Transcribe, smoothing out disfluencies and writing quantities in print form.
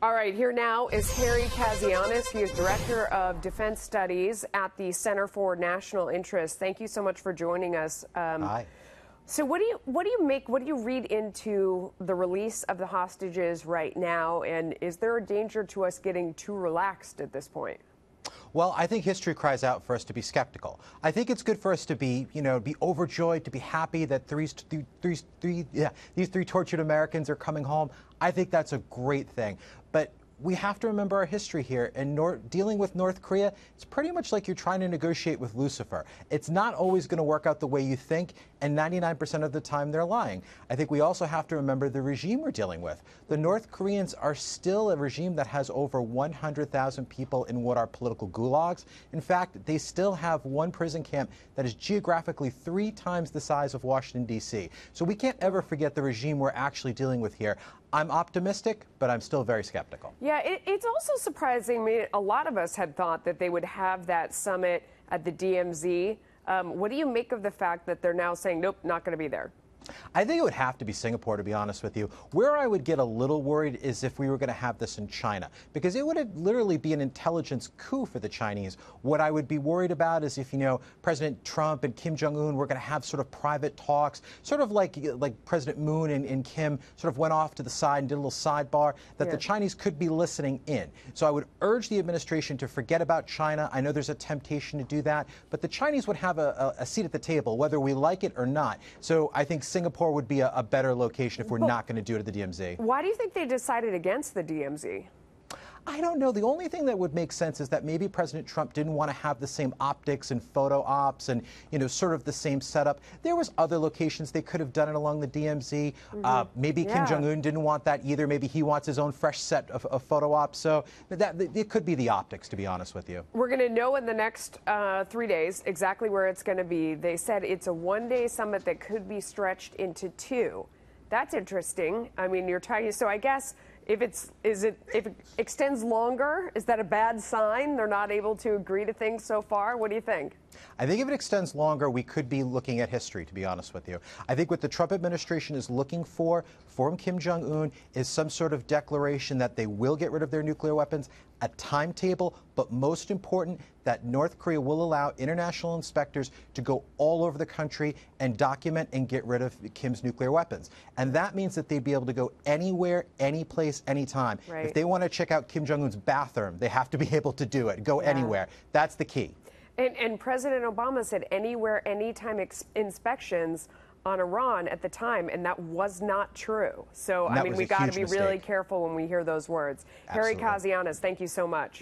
All right, here now is Harry Kazianis. He is Director of Defense Studies at the Center for National Interest. Thank you so much for joining us. Hi. So what do you read into the release of the hostages right now? And is there a danger to us getting too relaxed at this point? Well, I think history cries out for us to be skeptical. I think it's good for us to be, be overjoyed, to be happy that these three tortured Americans are coming home. I think that's a great thing. But we have to remember our history here. And dealing with North Korea, it's pretty much like you're trying to negotiate with Lucifer. It's not always going to work out the way you think, and 99% of the time they're lying. I think we also have to remember the regime we're dealing with. The North Koreans are still a regime that has over 100,000 people in what are political gulags. In fact, they still have one prison camp that is geographically 3 times the size of Washington, D.C. So we can't ever forget the regime we're actually dealing with here. I'm optimistic, but I'm still very skeptical. Yeah, it's also surprising me. A lot of us had thought that they would have that summit at the DMZ. What do you make of the fact that they're now saying, nope, not going to be there? I think it would have to be Singapore, to be honest with you. Where I would get a little worried is if we were going to have this in China, because it would literally be an intelligence coup for the Chinese. What I would be worried about is if, President Trump and Kim Jung Un were going to have sort of private talks, sort of like President Moon and Kim sort of went off to the side and did a little sidebar, that the Chinese could be listening in. So I would urge the administration to forget about China. I know there's a temptation to do that, but the Chinese would have a seat at the table, whether we like it or not. So I think Singapore would be a better location if we're not going to do it at the DMZ. Why do you think they decided against the DMZ? I don't know. The only thing that would make sense is that maybe President Trump didn't want to have the same optics and photo ops and, sort of the same setup. There was other locations they could have done it along the DMZ. Maybe Kim Jung Un didn't want that either. Maybe he wants his own fresh set of photo ops. So it could be the optics, to be honest with you. We're going to know in the next 3 days exactly where it's going to be. They said it's a one-day summit that could be stretched into 2. That's interesting. I mean, you're talking. So I guess if it extends longer, is that a bad sign? They're not able to agree to things so far. What do you think? I think if it extends longer, we could be looking at history, to be honest with you. I think what the Trump administration is looking for from Kim Jung Un is some sort of declaration that they will get rid of their nuclear weapons, a timetable, but most important, that North Korea will allow international inspectors to go all over the country and document and get rid of Kim's nuclear weapons. And that means that they'd be able to go anywhere, any place, anytime. Right. If they want to check out Kim Jong Un's bathroom, they have to be able to do it, go anywhere. That's the key. And President Obama said anywhere, anytime inspections on Iran at the time, and that was not true. So, I mean, we got to be really careful when we hear those words. Absolutely. Harry Kazianis, thank you so much.